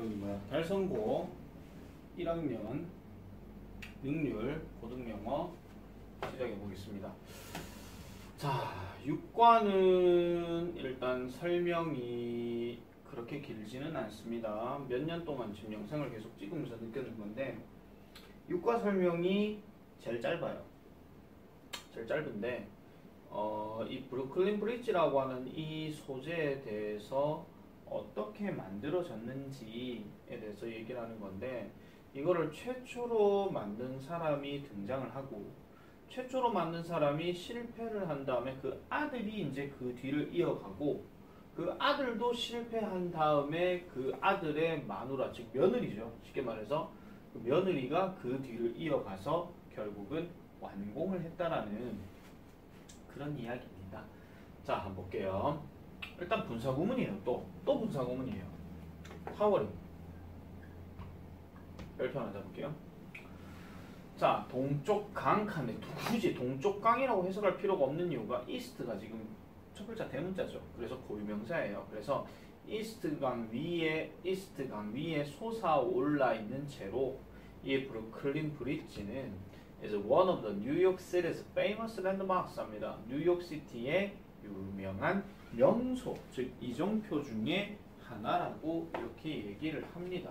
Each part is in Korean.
여기 뭐야? 달성고 1학년 능률 고등영어 시작해 보겠습니다. 자, 6과는 일단 설명이 그렇게 길지는 않습니다. 몇 년 동안 지금 영상을 계속 찍으면서 느꼈는 건데 6과 설명이 제일 짧아요. 제일 짧은데 이 브루클린 브릿지라고 하는 이 소재에 대해서 어떻게 만들어졌는지에 대해서 얘기를 하는 건데, 이거를 최초로 만든 사람이 등장을 하고 최초로 만든 사람이 실패를 한 다음에 그 아들이 이제 그 뒤를 이어가고, 그 아들도 실패한 다음에 그 아들의 마누라, 즉 며느리죠. 쉽게 말해서 그 며느리가 그 뒤를 이어가서 결국은 완공을 했다라는 그런 이야기입니다. 자, 한번 볼게요. 일단 분사구문이에요. 또 분사구문이에요. 타워링. 별표 하나 잡을게요. 자, 동쪽 강 칸에 굳이 동쪽 강이라고 해석할 필요가 없는 이유가 이스트가 지금 첫 글자 대문자죠. 그래서 고유명사예요. 그래서 이스트 강 위에 솟아올라 있는 채로 이 브루클린 브릿지는 is one of the New York City's famous landmarks입니다. 뉴욕시티의 유명한 명소, 즉 이정표 중에 하나라고 이렇게 얘기를 합니다.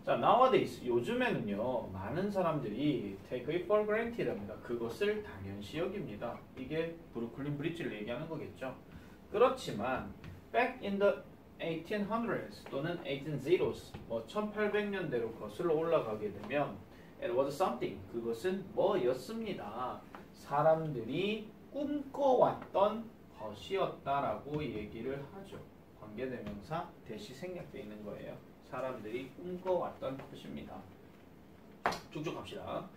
자, nowadays 요즘에는요 많은 사람들이 take it for granted 합니다. 그것을 당연시 여깁니다. 이게 브루클린 브릿지를 얘기하는 거겠죠. 그렇지만 back in the 1800s 또는 1800s 1800년대로 거슬러 올라가게 되면 it was something, 그것은 뭐였습니다. 사람들이 꿈꿔왔던 것이었다라고 얘기를 하죠. 관계대명사 대시 생략되어 있는 거예요. 사람들이 꿈꿔왔던 것입니다. 쭉쭉 갑시다.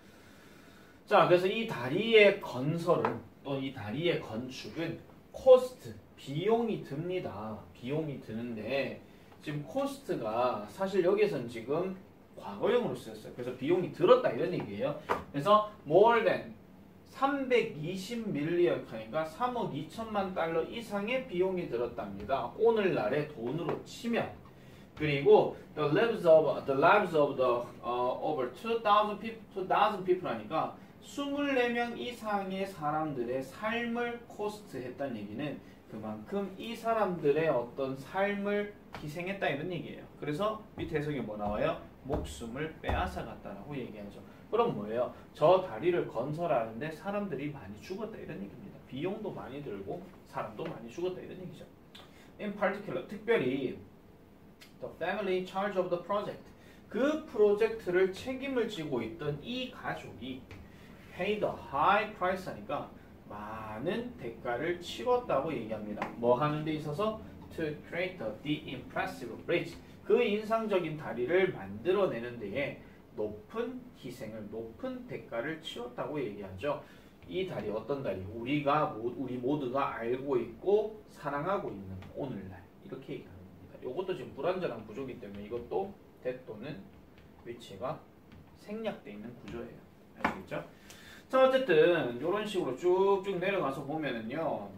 자, 그래서 이 다리의 건설은, 또 이 다리의 건축은 코스트, 비용이 듭니다. 비용이 드는데, 지금 코스트가 사실 여기에서는 지금 과거형으로 쓰였어요. 그래서 비용이 들었다 이런 얘기예요. 그래서 more than 320 밀리언, 그러니까 3억 2천만 달러 이상의 비용이 들었답니다. 오늘날의 돈으로 치면. 그리고 the lives of the over 2,000 people 하니까 24명 이상의 사람들의 삶을 코스트했다는 얘기는 그만큼 이 사람들의 어떤 삶을 희생했다 이런 얘기예요. 그래서 밑에 해석이 뭐 나와요? 목숨을 빼앗아갔다라고 얘기하죠. 그럼 뭐예요? 저 다리를 건설하는데 사람들이 많이 죽었다 이런 얘기입니다. 비용도 많이 들고 사람도 많이 죽었다 이런 얘기죠. In particular, 특별히 the family in charge of the project, 그 프로젝트를 책임을 지고 있던 이 가족이 paid a high price 하니까 많은 대가를 치렀다고 얘기합니다. 뭐 하는 데 있어서 to create the impressive bridge, 그 인상적인 다리를 만들어내는 데에 높은 희생을, 높은 대가를 치렀다고 얘기하죠. 이 다리 어떤 다리? 우리 모두가 알고 있고 사랑하고 있는 오늘날, 이렇게 얘기하는 겁니다. 이것도 지금 불완전한 구조이기 때문에 이것도 that 또는 위치가 생략되어 있는 구조예요. 아시겠죠? 자, 어쨌든 이런 식으로 쭉쭉 내려가서 보면은요,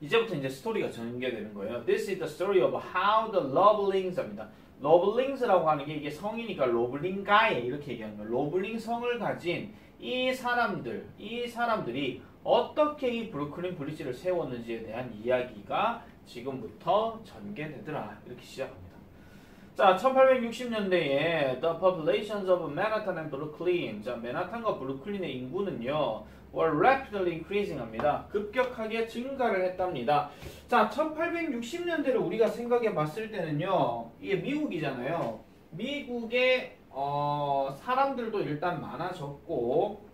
이제부터 이제 스토리가 전개되는 거예요. This is the story of how the Lovelings입니다. 러블링스라고 하는 게 이게 성이니까 로블링가에 이렇게 얘기하는 거예요. 로블링 성을 가진 이 사람들이 어떻게 이 브루클린 브릿지를 세웠는지에 대한 이야기가 지금부터 전개되더라. 이렇게 시작합니다. 자, 1860년대에 the populations of Manhattan and Brooklyn, 자, 맨하탄과 브루클린의 인구는요 were rapidly increasing 합니다. 급격하게 증가를 했답니다. 자, 1860년대를 우리가 생각해 봤을 때는요, 이게 미국이잖아요. 미국의 사람들도 일단 많아졌고,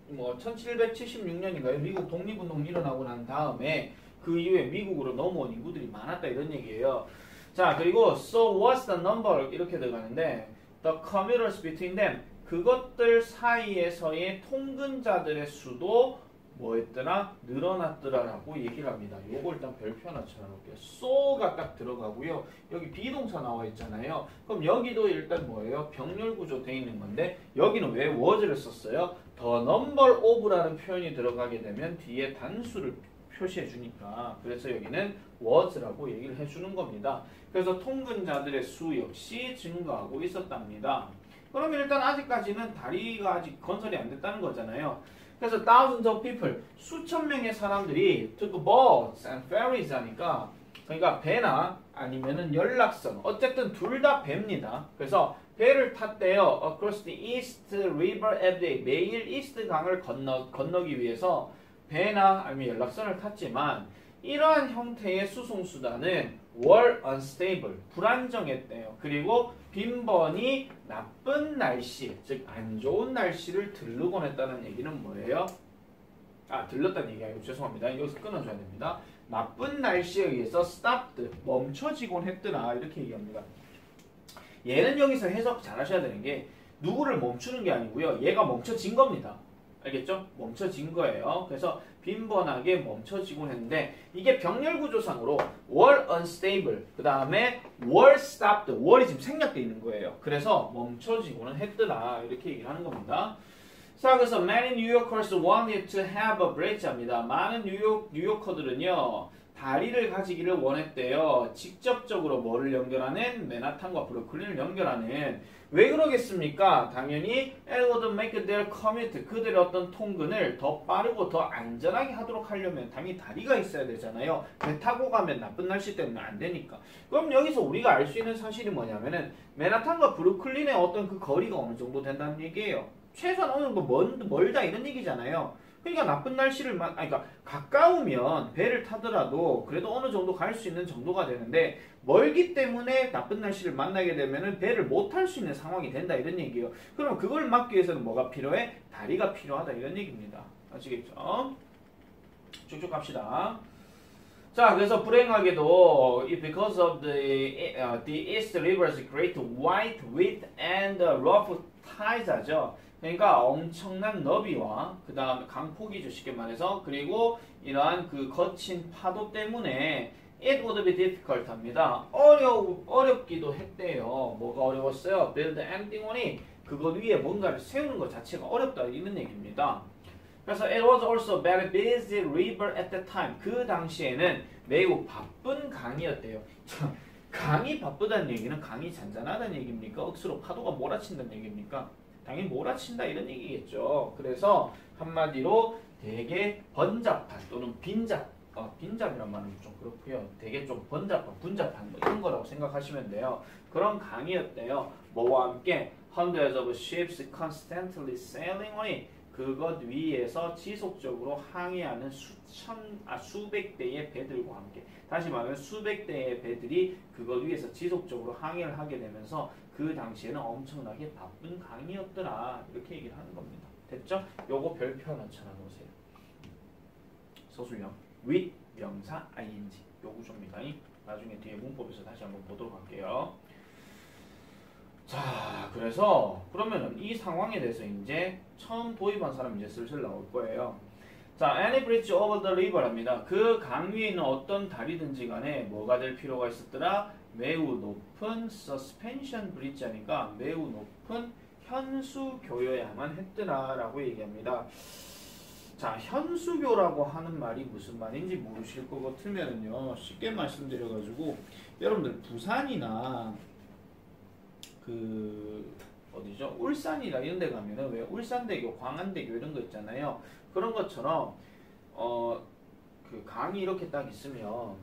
뭐 1776년인가요? 미국 독립운동 일어나고 난 다음에 그 이후에 미국으로 넘어온 인구들이 많았다 이런 얘기예요. 자, 그리고 so what's the number 이렇게 들어가는데 the commuters between them, 그것들 사이에서의 통근자들의 수도 뭐였더라? 늘어났더라라고 얘기를 합니다. 요거 일단 별표 하나 쳐놓을게요. so가 딱 들어가고요. 여기 비동사 나와 있잖아요. 그럼 여기도 일단 뭐예요? 병렬 구조 돼 있는 건데 여기는 왜 was를 썼어요? the number of라는 표현이 들어가게 되면 뒤에 단수를 표시해 주니까 그래서 여기는 was라고 얘기를 해주는 겁니다. 그래서 통근자들의 수 역시 증가하고 있었답니다. 그러면 일단 아직까지는 다리가 아직 건설이 안 됐다는 거잖아요. 그래서 thousands of people, 수천 명의 사람들이 took boats and ferries 하니까 그러니까 배나 아니면은 연락선 어쨌든 둘 다 배입니다. 그래서 배를 탔대요. Across the East River every day. 매일 이스트 강을 건너기 위해서 배나 아니면 연락선을 탔지만 이러한 형태의 수송수단은 were unstable. 불안정했대요. 그리고 빈번히 나쁜 날씨, 즉 안 좋은 날씨를 들르곤 했다는 얘기는 뭐예요? 들렀다는 얘기 아니고 죄송합니다. 여기서 끊어줘야 됩니다. 나쁜 날씨에 의해서 stopped, 멈춰지곤 했더라 이렇게 얘기합니다. 얘는 여기서 해석 잘 하셔야 되는 게 누구를 멈추는 게 아니고요. 얘가 멈춰진 겁니다. 알겠죠? 멈춰진 거예요. 그래서 빈번하게 멈춰지곤 했는데 이게 병렬구조상으로 were unstable 그 다음에 were stopped were이 지금 생략되어 있는 거예요. 그래서 멈춰지고는 했더라 이렇게 얘기를 하는 겁니다. 자, 그래서 many New Yorkers wanted to have a bridge입니다. 많은 뉴요커들은요 다리를 가지기를 원했대요. 직접적으로 뭐를 연결하는 맨하탄과 브루클린을 연결하는 왜 그러겠습니까? 당연히 it would make their commute 그들의 어떤 통근을 더 빠르고 더 안전하게 하도록 하려면 당연히 다리가 있어야 되잖아요. 배 타고 가면 나쁜 날씨 때문에 안 되니까. 그럼 여기서 우리가 알 수 있는 사실이 뭐냐면은 맨하탄과 브루클린의 어떤 그 거리가 어느 정도 된다는 얘기예요. 최소한 어느 정도 멀다 이런 얘기잖아요. 그러니까 나쁜 날씨를 그러니까 가까우면 배를 타더라도 그래도 어느 정도 갈 수 있는 정도가 되는데 멀기 때문에 나쁜 날씨를 만나게 되면은 배를 못 탈 수 있는 상황이 된다 이런 얘기예요. 그럼 그걸 막기 위해서는 뭐가 필요해? 다리가 필요하다 이런 얘기입니다. 아시겠죠? 쭉쭉 갑시다. 자, 그래서 불행하게도 because of the East River's great white width and rough tides 하죠. 그러니까 엄청난 너비와 그 다음에 강폭이죠 쉽게 말해서 그리고 이러한 그 거친 파도 때문에 it would be difficult 합니다. 어렵기도 했대요. 뭐가 어려웠어요? build anything on it. 그것 위에 뭔가를 세우는 것 자체가 어렵다 이런 얘기입니다. 그래서 it was also a very busy river at the time. 그 당시에는 매우 바쁜 강이었대요. 강이 바쁘다는 얘기는 강이 잔잔하다는 얘기입니까? 억수로 파도가 몰아친다는 얘기입니까? 당연히 몰아친다 이런 얘기겠죠. 그래서 한마디로 되게 번잡한 또는 빈잡이란 말은 좀 그렇고요. 되게 좀 번잡한, 분잡한 뭐 이런 거라고 생각하시면 돼요. 그런 강이었대요. 뭐와 함께 hundreds of ships constantly sailing on it. 그것 위에서 지속적으로 항해하는 수백 대의 배들과 함께 다시 말하면 수백 대의 배들이 그것 위에서 지속적으로 항해를 하게 되면서 그 당시에는 엄청나게 바쁜 강이었더라 이렇게 얘기를 하는 겁니다. 됐죠? 요거 별표 하나 쳐놔놓으세요. 서술형 with 명사 ing 요 구조입니다. 나중에 뒤에 문법에서 다시 한번 보도록 할게요. 자, 그래서 그러면은 이 상황에 대해서 이제 처음 도입한 사람 이제 슬슬 나올 거예요. 자, any bridge over the river 합니다. 그 강 위에 있는 어떤 다리든지 간에 뭐가 될 필요가 있었더라? 매우 높은 suspension bridge 하니까 매우 높은 현수교여야만 했더라 라고 얘기합니다. 자, 현수교라고 하는 말이 무슨 말인지 모르실 것 같으면요 쉽게 말씀드려가지고 여러분들 부산이나 어디죠? 울산이나 이런 데 가면은 왜 울산대교, 광안대교 이런 거 있잖아요. 그런 것처럼 그 강이 이렇게 딱 있으면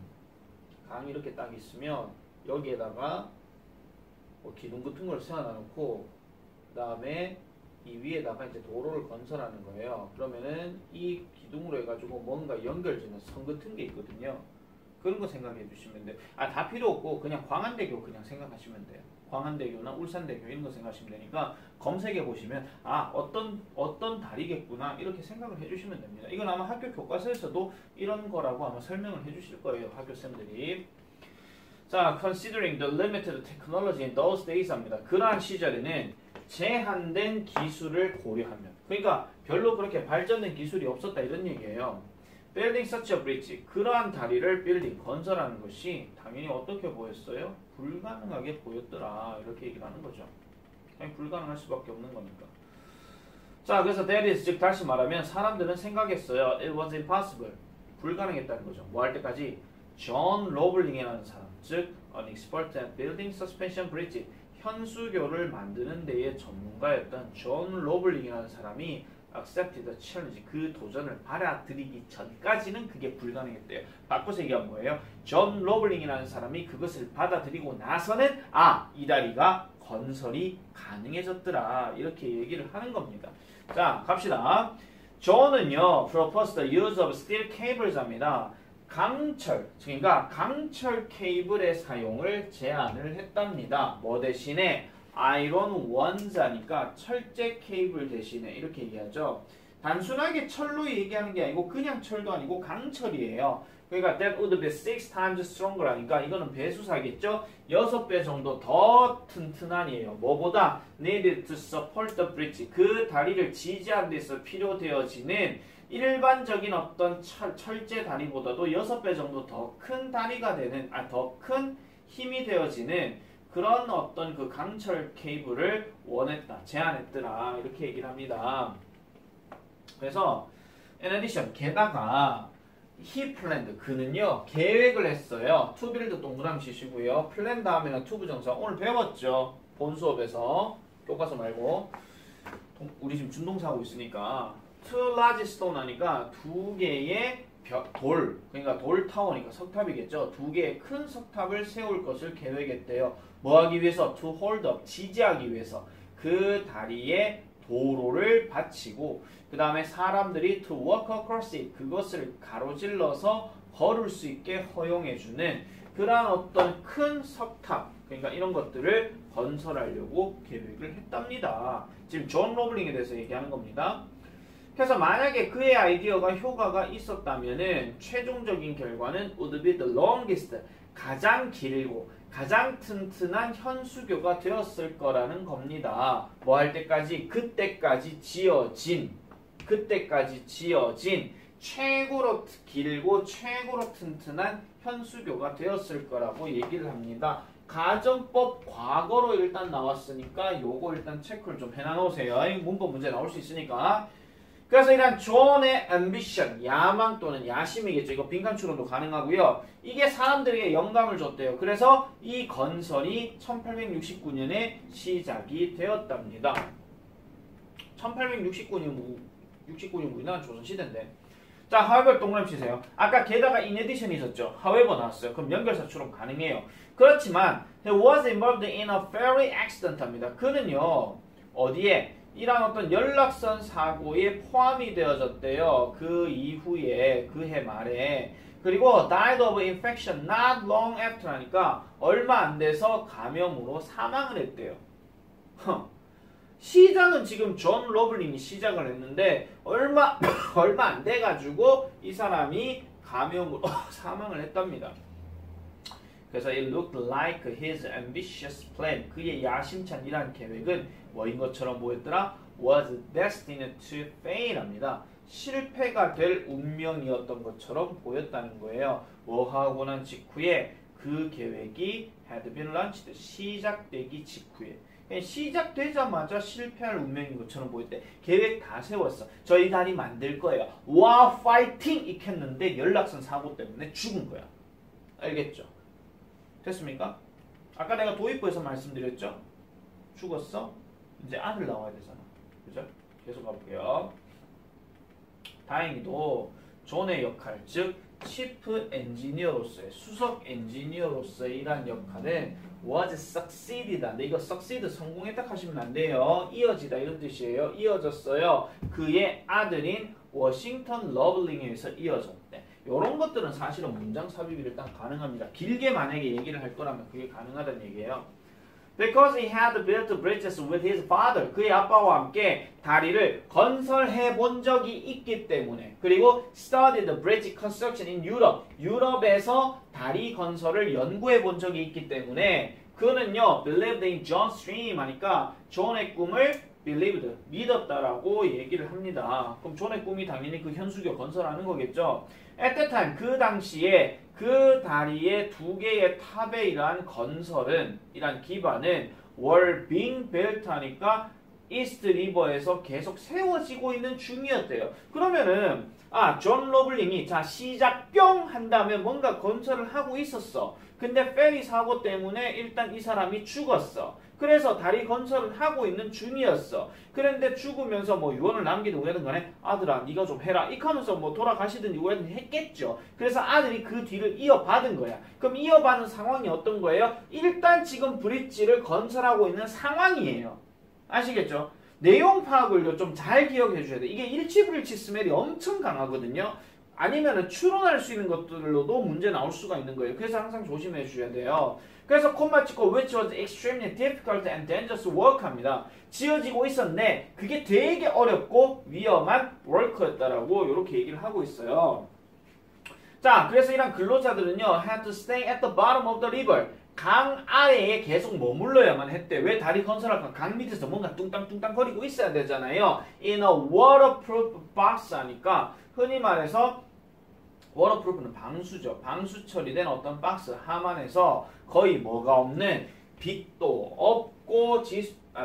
여기에다가 뭐 기둥 같은 걸 세워놔놓고 그 다음에 이 위에다가 이제 도로를 건설하는 거예요. 그러면은 이 기둥으로 해가지고 뭔가 연결되는 선 같은 게 있거든요. 그런 거 생각해 주시면 돼요. 다 필요 없고 그냥 광안대교 그냥 생각하시면 돼요. 광안대교나 울산대교 이런 거 생각하시면 되니까 검색해 보시면 어떤 다리겠구나 이렇게 생각을 해주시면 됩니다. 이건 아마 학교 교과서에서도 이런 거라고 아마 설명을 해주실 거예요. 학교생들이. 자, considering the limited technology in those days 합니다. 그러한 시절에는 제한된 기술을 고려하면 그러니까 별로 그렇게 발전된 기술이 없었다 이런 얘기예요. building such a bridge 그러한 다리를 건설하는 것이 당연히 어떻게 보였어요? 불가능하게 보였더라 이렇게 얘기를 하는 거죠. 그냥 불가능할 수밖에 없는 거니까. 자, 그래서 that is 즉 다시 말하면 사람들은 생각했어요. It was impossible. 불가능했다는 거죠. 뭐 할 때까지? 존 로블링이라는 사람, 즉 an expert at building suspension bridge, 현수교를 만드는 데의 전문가였던 존 로블링이라는 사람이 accepted the challenge, 그 도전을 받아들이기 전까지는 그게 불가능했대요. 바꿔서 얘기하면 뭐예요? 존 로블링이라는 사람이 그것을 받아들이고 나서는 이 다리가 건설이 가능해졌더라, 이렇게 얘기를 하는 겁니다. 자, 갑시다. 존은요 proposed the use of steel cables 합니다. 강철, 그러니까 강철 케이블의 사용을 제안을 했답니다. 뭐 대신에? 아이론 원자니까 철제 케이블 대신에, 이렇게 얘기하죠. 단순하게 철로 얘기하는 게 아니고 그냥 철도 아니고 강철이에요. 그러니까 that would be 6 times stronger 하니까 이거는 배수사겠죠. 6배 정도 더 튼튼한이에요. 뭐보다? needed to support the bridge, 그 다리를 지지하는 데서 필요되어지는 일반적인 어떤 철제 다리보다도 6배 정도 더 큰 다리가 되는, 더 큰 힘이 되어지는 그런 어떤 그 강철 케이블을 원했다, 제안했더라, 이렇게 얘기를 합니다. 그래서 in addition, 게다가 he planned, 그는요 계획을 했어요. to build 동그라미 치시고요. plan 다음에는 to 부정사, 오늘 배웠죠. 본 수업에서, 교과서 말고. 우리 지금 준동사 하고 있으니까 two large stone 하니까 2개의 돌, 그러니까 돌타워니까 석탑이겠죠. 2개의 큰 석탑을 세울 것을 계획했대요. 뭐 하기 위해서? to hold up, 지지하기 위해서. 그 다리에 도로를 받치고, 그 다음에 사람들이 to walk across it, 그것을 가로질러서 걸을 수 있게 허용해주는 그러한 어떤 큰 석탑, 그러니까 이런 것들을 건설하려고 계획을 했답니다. 지금 존 로블링에 대해서 얘기하는 겁니다. 그래서 만약에 그의 아이디어가 효과가 있었다면은 최종적인 결과는 would be the longest, 가장 길고 가장 튼튼한 현수교가 되었을 거라는 겁니다. 뭐 할 때까지? 그때까지 지어진 최고로 길고 최고로 튼튼한 현수교가 되었을 거라고 얘기를 합니다. 가정법 과거로 일단 나왔으니까 요거 일단 체크를 좀 해놔놓으세요. 문법 문제 나올 수 있으니까. 그래서 이런 존의 ambition, 야망 또는 야심이겠죠. 이거 빈칸 추론도 가능하고요. 이게 사람들에게 영감을 줬대요. 그래서 이 건설이 1869년에 시작이 되었답니다. 1869년 우리나라 조선시대인데. 자, however 동그라미 치세요. 아까 게다가 in addition 있었죠. however 나왔어요. 그럼 연결사 추론 가능해요. 그렇지만 he was involved in a ferry accident 합니다. 그는요 어디에? 이런 어떤 연락선 사고에 포함이 되어졌대요. 그 이후에, 그 해 말에. 그리고 died of infection not long after 하니까 얼마 안 돼서 감염으로 사망을 했대요. 시작은 지금 존 로블링이 시작을 했는데 얼마 안 돼가지고 이 사람이 감염으로 사망을 했답니다. 그래서 it looked like his ambitious plan, 그의 야심찬 이러한 계획은 뭐인 것처럼 보였더라? was destined to fail 합니다. 실패가 될 운명이었던 것처럼 보였다는 거예요. 뭐 하고 난 직후에 그 계획이 had been launched, 시작되기 직후에. 시작되자마자 실패할 운명인 것처럼 보일 때 계획 다 세웠어. 저희 다리 만들 거예요. 와 파이팅! 익혔는데 연락선 사고 때문에 죽은 거야. 알겠죠? 됐습니까? 아까 내가 도입부에서 말씀드렸죠? 죽었어? 이제 아들 나와야 되잖아. 그죠? 계속 가볼게요. 다행히도 존의 역할, 즉 치프 엔지니어로서의, 수석 엔지니어로서의 이러한 역할은 was succeeded. 근데 이거 succeed 성공했다 하시면 안 돼요. 이어지다 이런 뜻이에요. 이어졌어요. 그의 아들인 워싱턴 러블링에 의해서 이어졌대. 이런 것들은 사실은 문장 삽입이 일단 가능합니다. 길게 만약에 얘기를 할 거라면 그게 가능하다는 얘기예요. Because he had built bridges with his father. 그의 아빠와 함께 다리를 건설해 본 적이 있기 때문에. 그리고 studied the bridge construction in Europe. 유럽에서 다리 건설을 연구해 본 적이 있기 때문에 그는요 believed in John's dream 하니까 존의 꿈을 believed, 믿었다라고 얘기를 합니다. 그럼 존의 꿈이 당연히 그 현수교 건설하는 거겠죠. At that time, 그 당시에 그 다리의 2개의 탑에 이러한 건설은, 이러한 기반은 were being built 하니까 이스트 리버에서 계속 세워지고 있는 중이었대요. 그러면은 존 로블링이 자 시작 뿅 한 다음에 뭔가 건설을 하고 있었어. 근데 페리 사고 때문에 일단 이 사람이 죽었어. 그래서 다리 건설을 하고 있는 중이었어. 그런데 죽으면서 뭐 유언을 남기든 왜든 간에 아들아 네가 좀 해라 이렇게 하면서 뭐 돌아가시든지 왜든 했겠죠. 그래서 아들이 그 뒤를 이어받은 거야. 그럼 이어받은 상황이 어떤 거예요? 일단 지금 브릿지를 건설하고 있는 상황이에요. 아시겠죠? 내용 파악을 좀 잘 기억해 주셔야 돼. 이게 일치불일치 스멜이 엄청 강하거든요. 아니면은 추론할 수 있는 것들로도 문제 나올 수가 있는 거예요. 그래서 항상 조심해 주셔야 돼요. 그래서 콤마 찍고 which was extremely difficult and dangerous work 합니다. 지어지고 있었는데 그게 되게 어렵고 위험한 work였다라고 이렇게 얘기를 하고 있어요. 자, 그래서 이런 근로자들은요 had to stay at the bottom of the river. 강 아래에 계속 머물러야만 했대. 왜 다리 건설할까? 강 밑에서 뭔가 뚱땅뚱땅 거리고 있어야 되잖아요. In a waterproof box 하니까 흔히 말해서 waterproof는 방수죠. 방수 처리된 어떤 박스 함 안에서 거의 뭐가 없는 빛도 없고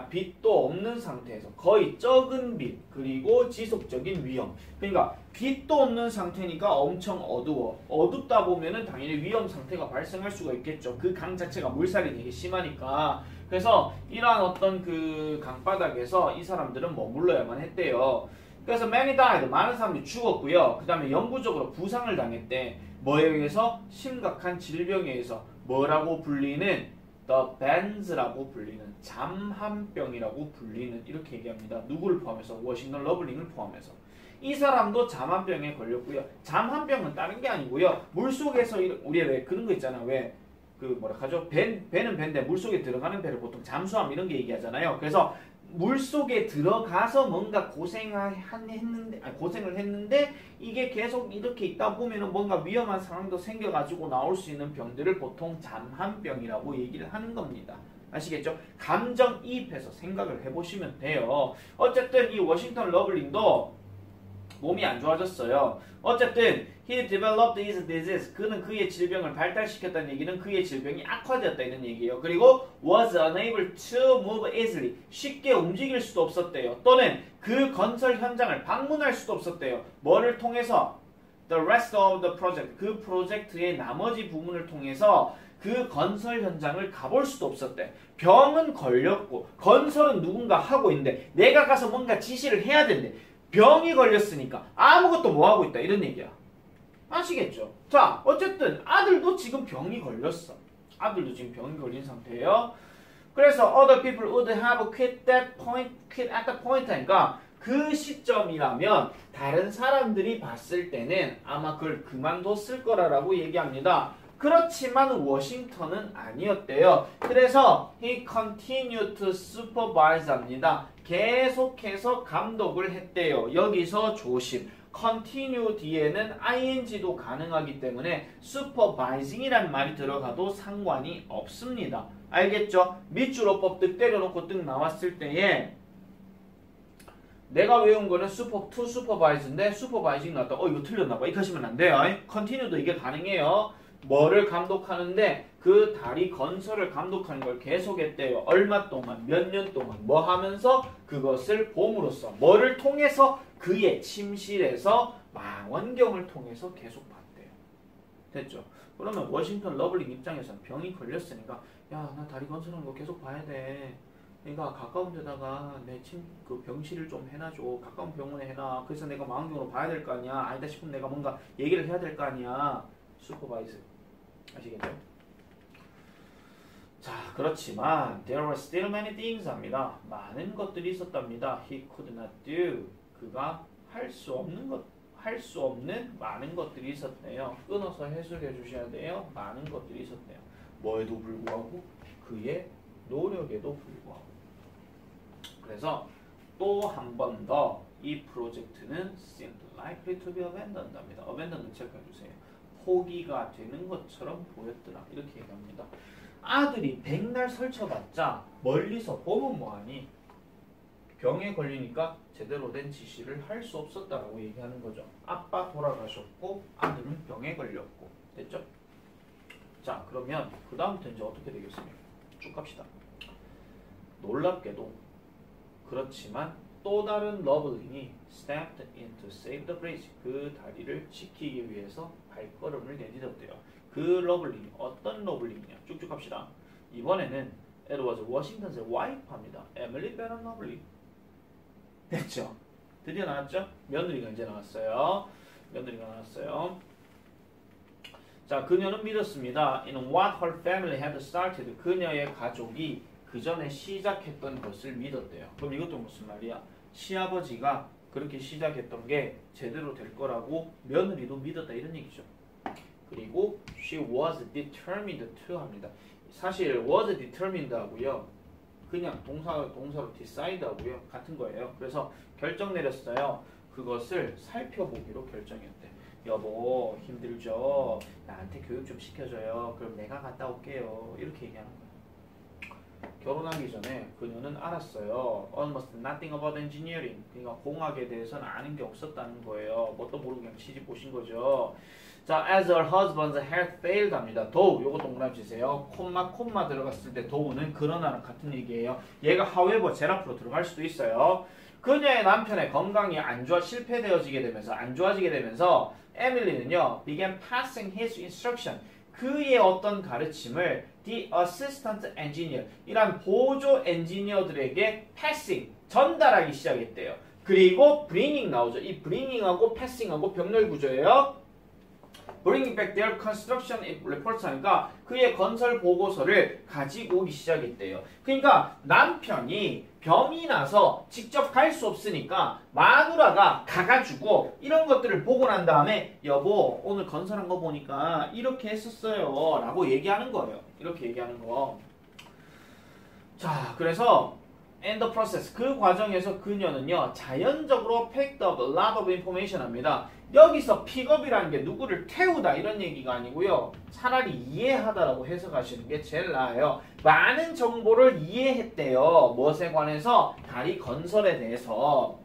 빛도 없는 상태에서 거의 적은 빛 그리고 지속적인 위험. 그러니까 빛도 없는 상태니까 엄청 어두워. 어둡다 보면은 당연히 위험 상태가 발생할 수가 있겠죠. 그 강 자체가 물살이 되게 심하니까. 그래서 이러한 어떤 그 강바닥에서 이 사람들은 머물러야만 했대요. 그래서 many died. 많은 사람들이 죽었고요. 그 다음에 영구적으로 부상을 당했대. 뭐에 의해서? 심각한 질병에 의해서 뭐라고 불리는 The Bands라고 불리는 잠한병이라고 불리는 이렇게 얘기합니다. 누구를 포함해서? 워싱턴 러블링을 포함해서. 이 사람도 잠한병에 걸렸고요. 잠한병은 다른 게 아니고요. 물속에서 우리 왜 그런 거 있잖아. 왜 그 뭐라 하죠? 배는 배인데 물속에 들어가는 배를 보통 잠수함 이런 게 얘기하잖아요. 그래서 물속에 들어가서 뭔가 고생을 했는데 이게 계속 이렇게 있다 보면은 뭔가 위험한 상황도 생겨가지고 나올 수 있는 병들을 보통 잠한병이라고 얘기를 하는 겁니다. 아시겠죠? 감정이입해서 생각을 해보시면 돼요. 어쨌든 이 워싱턴 러블링도 몸이 안 좋아졌어요. 어쨌든 he developed his disease. 그는 그의 질병을 발달시켰다는 얘기는 그의 질병이 악화되었다 이런 얘기예요. 그리고 was unable to move easily. 쉽게 움직일 수도 없었대요. 또는 그 건설 현장을 방문할 수도 없었대요. 뭐를 통해서? The rest of the project. 그 프로젝트의 나머지 부분을 통해서 그 건설 현장을 가볼 수도 없었대. 병은 걸렸고 건설은 누군가 하고 있는데 내가 가서 뭔가 지시를 해야 된대. 병이 걸렸으니까 아무것도 못하고 있다 이런 얘기야. 아시겠죠? 자, 어쨌든 아들도 지금 병이 걸렸어. 아들도 지금 병이 걸린 상태예요. 그래서 other people would have quit at that point 하니까 그 시점이라면 다른 사람들이 봤을 때는 아마 그걸 그만뒀을 거라고 얘기합니다. 그렇지만 워싱턴은 아니었대요. 그래서 he continued to supervise 합니다. 계속해서 감독을 했대요. 여기서 조심. continue 뒤에는 ing도 가능하기 때문에 supervising이라는 말이 들어가도 상관이 없습니다. 알겠죠? 밑줄어법 뜩 때려놓고 뜩 나왔을 때에 내가 외운 거는 to supervise인데 supervising 나왔다. 이거 틀렸나봐. 이렇게 하시면 안 돼요. continue도 이게 가능해요. 뭐를 감독하는데 그 다리 건설을 감독하는 걸 계속했대요. 얼마 동안, 몇 년 동안 뭐 하면서 그것을 봄으로써 뭐를 통해서 그의 침실에서 망원경을 통해서 계속 봤대요. 됐죠? 그러면 워싱턴 러블링 입장에서는 병이 걸렸으니까 야, 나 다리 건설하는 거 계속 봐야 돼. 그러니까 가까운 데다가 그 병실을 좀 해놔줘. 가까운 병원에 해놔. 그래서 내가 망원경으로 봐야 될 거 아니야. 아니다 싶으면 내가 뭔가 얘기를 해야 될 거 아니야. 슈퍼바이즈. 아시겠죠? 자, 그렇지만 there were still many things 합니다. 많은 것들이 있었답니다. He could not do. 그가 할 수 없는 많은 것들이 있었대요. 끊어서 해석해 주셔야 돼요. 많은 것들이 있었대요. 뭐에도 불구하고 그의 노력에도 불구하고. 그래서 또 한 번 더 이 프로젝트는 seemed likely to be abandoned 합니다. abandoned 체크해 주세요. 포기가 되는 것처럼 보였더라. 이렇게 얘기합니다. 아들이 백날 설쳐봤자 멀리서 보면 뭐하니? 병에 걸리니까 제대로 된 지시를 할 수 없었다라고 얘기하는 거죠. 아빠 돌아가셨고 아들은 병에 걸렸고. 됐죠? 자, 그러면 그 다음부터 이제 어떻게 되겠습니까? 쭉 갑시다. 놀랍게도 그렇지만 또 다른 러블링이 stepped in to save the bridge. 그 다리를 지키기 위해서 발걸음을 내딛었대요. 그 러블링이 어떤 러블링이냐? 쭉쭉 갑시다. 이번에는 에드워드 워싱턴의 와이프입니다. 에밀리 베런 러블링. 됐죠? 드디어 나왔죠? 며느리가 이제 나왔어요. 며느리가 나왔어요. 자, 그녀는 믿었습니다. In what her family had started. 그녀의 가족이 그 전에 시작했던 것을 믿었대요. 그럼 이것도 무슨 말이야? 시아버지가 그렇게 시작했던 게 제대로 될 거라고 며느리도 믿었다 이런 얘기죠. 그리고 she was determined to 합니다. 사실 was determined 하고요. 그냥 동사로 decide 하고요. 같은 거예요. 그래서 결정 내렸어요. 그것을 살펴보기로 결정했대. 여보 힘들죠? 나한테 교육 좀 시켜줘요. 그럼 내가 갔다 올게요. 이렇게 얘기하는 거예요. 결혼하기 전에 그녀는 알았어요. Almost nothing about engineering. 그러니까 공학에 대해서는 아는 게 없었다는 거예요. 뭣도 모르고 그냥 시집 보신 거죠. 자, as her husband's health failed 합니다. though, 요거 동그라미 치세요. 콤마 들어갔을 때 though는 그러나랑 같은 얘기예요. 얘가 however, 젤 앞으로 들어갈 수도 있어요. 그녀의 남편의 건강이 실패되어지게 되면서 안 좋아지게 되면서 에밀리는요 began passing his instruction. 그의 어떤 가르침을 the assistant engineer 이란 보조 엔지니어들에게 passing 전달하기 시작했대요. 그리고 bringing 나오죠. 이 bringing하고 passing하고 병렬 구조예요. Bringing back their construction reports 하니까 그의 건설 보고서를 가지고 오기 시작했대요. 그러니까 남편이 병이 나서 직접 갈 수 없으니까 마누라가 가가지고 이런 것들을 보고 난 다음에 여보 오늘 건설한 거 보니까 이렇게 했었어요 라고 얘기하는 거예요. 이렇게 얘기하는 거. 자, 그래서 in the process 그 과정에서 그녀는요 자연적으로 picked up a lot of information 합니다. 여기서 픽업이라는 게 누구를 태우다 이런 얘기가 아니고요. 차라리 이해하다라고 해석하시는 게 제일 나아요. 많은 정보를 이해했대요. 무엇에 관해서? 다리 건설에 대해서.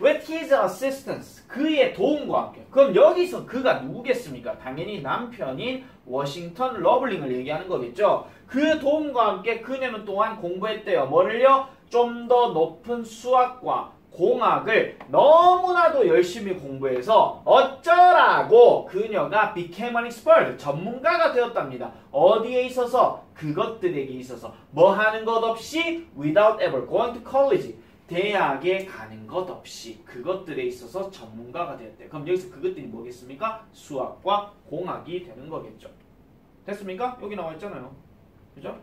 With his assistance 그의 도움과 함께. 그럼 여기서 그가 누구겠습니까? 당연히 남편인 워싱턴 러블링을 얘기하는 거겠죠. 그 도움과 함께 그녀는 또한 공부했대요. 뭐를요? 좀 더 높은 수학과 공학을 너무나도 열심히 공부해서 어쩌라고 그녀가 became an expert, 전문가가 되었답니다. 어디에 있어서? 그것들에게 있어서 뭐 하는 것 없이 without ever going to college, 대학에 가는 것 없이 그것들에 있어서 전문가가 되었대요. 그럼 여기서 그것들이 뭐겠습니까? 수학과 공학이 되는 거겠죠. 됐습니까? 여기 나와 있잖아요. 그죠?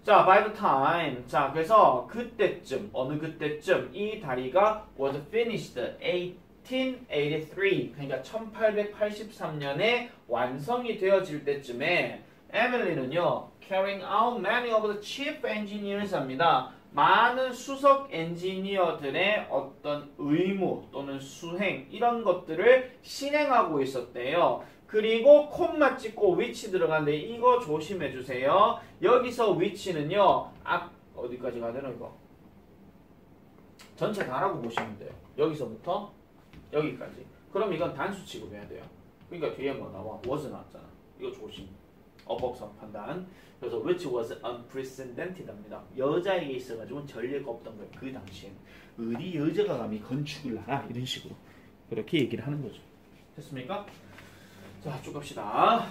자, by the time. 자, 그래서 그때쯤, 어느 그때쯤 이 다리가 was finished 1883. 그러니까 1883년에 완성이 되어질 때쯤에 에밀리는요, carrying out many of the chief engineers 합니다. 많은 수석 엔지니어들의 어떤 의무 또는 수행 이런 것들을 실행하고 있었대요. 그리고 콤마 찍고 위치 들어가는데 이거 조심해 주세요. 여기서 위치는요. 어디까지 가야 되나 이거? 전체 다라고 보시면 돼요. 여기서부터 여기까지. 그럼 이건 단수 취급해야 돼요. 그러니까 뒤에 뭐 나와? was 나왔잖아. 이거 조심. 어법성 판단. 그래서 which was unprecedented 합니다. 여자에게 있어가지고 전례가 없던 거예요. 그 당시엔. 어디 여자가 감히 건축을 하나? 이런 식으로. 그렇게 얘기를 하는 거죠. 됐습니까? 자, 쭉 갑시다.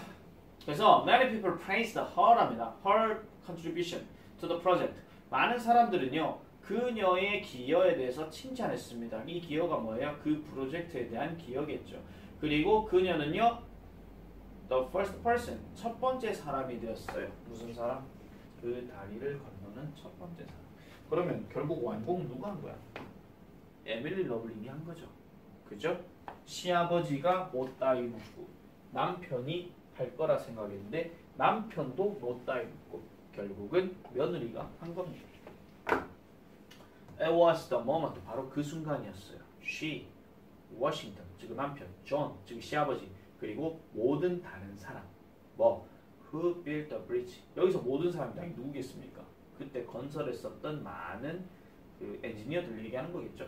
그래서 many people praised her 합니다. Her contribution to the project. 많은 사람들은요. 그녀의 기여에 대해서 칭찬했습니다. 이 기여가 뭐예요? 그 프로젝트에 대한 기여겠죠. 그리고 그녀는요. The first person. 첫 번째 사람이 되었어요. 무슨 사람? 그 다리를 건너는 첫 번째 사람. 그러면 결국 완공 누가 한 거야? 에밀리 러블링이 한 거죠. 그죠? 시아버지가 못 따위 묻고 남편이 할 거라 생각했는데 남편도 못 따위 묻고 결국은 며느리가 한 겁니다. It was the moment. 바로 그 순간이었어요. She, Washington, 즉 남편, John, 즉 시아버지, 그리고 모든 다른 사람. 뭐? Who built the bridge? 여기서 모든 사람들이 누구겠습니까? 그때 건설했었던 많은 그 엔지니어들을 얘기하는 거겠죠.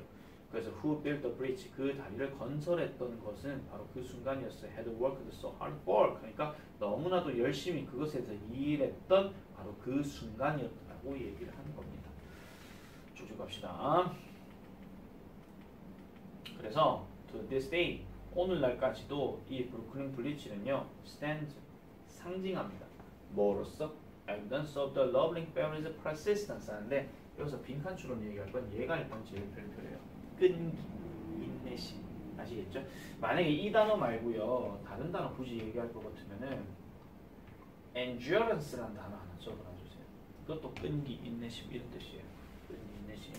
그래서 who built the bridge? 그 다리를 건설했던 것은 바로 그 순간이었어요. had worked so hard for. 그러니까 너무나도 열심히 그것에 대해서 일했던 바로 그 순간이었다고 얘기를 하는 겁니다. 쭉쭉 갑시다. 그래서 to this day 오늘날까지도 이 브루클린 블리츠는요 stands 상징합니다. 뭐로써? evidence of the loving family's persistence 하는데 여기서 빈칸추론 얘기할 건 얘가 일단 제일 별표예요. 끈기, 인내심. 아시겠죠? 만약에 이 단어 말고요 다른 단어 굳이 얘기할 것 같으면은 endurance라는 단어 하나 적어놔주세요. 그것도 끈기, 인내심 이런 뜻이에요. 끈기, 인내심.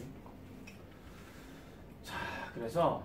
자, 그래서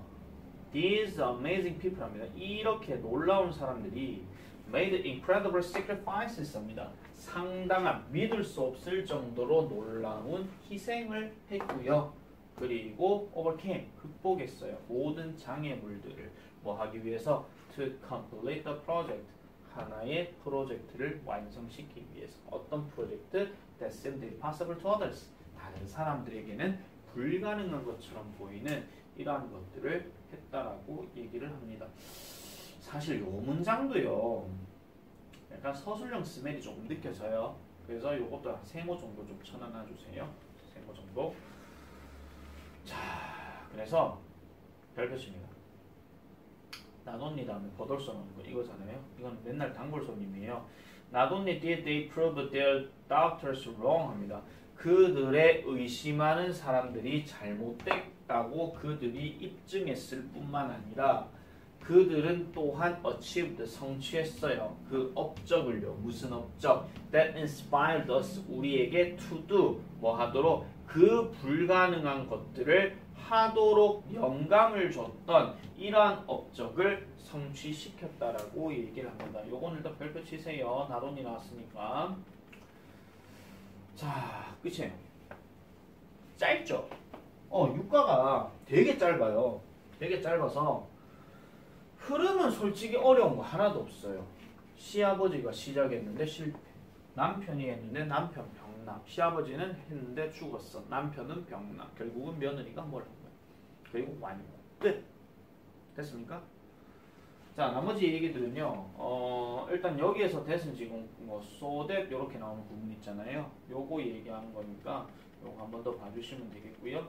these amazing people 합니다. 이렇게 놀라운 사람들이 made incredible sacrifices 합니다. 상당한 믿을 수 없을 정도로 놀라운 희생을 했고요. 그리고 overcame, 극복했어요. 모든 장애물들을 뭐 하기 위해서 to complete the project, 하나의 프로젝트를 완성시키기 위해서. 어떤 프로젝트? that seemed impossible to others, 다른 사람들에게는 불가능한 것처럼 보이는 이러한 것들을 했다라고 얘기를 합니다. 사실 요 문장도요 약간 서술형 스멜이 좀 느껴져요. 그래서 요것도 한 3모 정도 좀 쳐놔 주세요. 3모 정도. 자, 그래서 별표입니다. 나돈니 다음에 버돌서 넣는 거 이거잖아요. 이건 맨날 단골 손님이에요. Not only did they prove their doctors wrong 합니다. 그들의 의심하는 사람들이 잘못됐다고 그들이 입증했을 뿐만 아니라 그들은 또한 achieved, 성취했어요. 그 업적을요. 무슨 업적? That inspired us, 우리에게 to do, 뭐 하도록? 그 불가능한 것들을 하도록 영감을 줬던 이러한 업적을 성취시켰다라고 얘기를 합니다. 요건 일단 별표 치세요. 나돈이 나왔으니까. 자, 끝이에요. 짧죠? 유가가 되게 짧아요. 되게 짧아서 흐름은 솔직히 어려운 거 하나도 없어요. 시아버지가 시작했는데 실패. 남편이 했는데 남편 병남. 시아버지는 했는데 죽었어. 남편은 병남. 결국은 며느리가 뭘 한 거야. 그리고 완료. 끝. 됐습니까? 자, 나머지 얘기들은요. 일단 여기에서 that은 지금 뭐 so that 이렇게 나오는 부분 있잖아요. 요거 얘기하는 거니까 요거 한 번 더 봐주시면 되겠고요.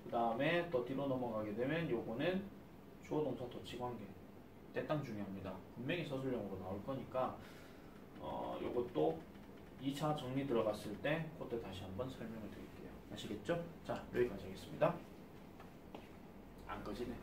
그 다음에 또 뒤로 넘어가게 되면 요거는 주어 동사 도치 관계. 때땅 중요합니다. 분명히 서술형으로 나올 거니까 요것도 2차 정리 들어갔을 때 그때 다시 한번 설명을 드릴게요. 아시겠죠? 자, 여기까지 하겠습니다. 안 꺼지네.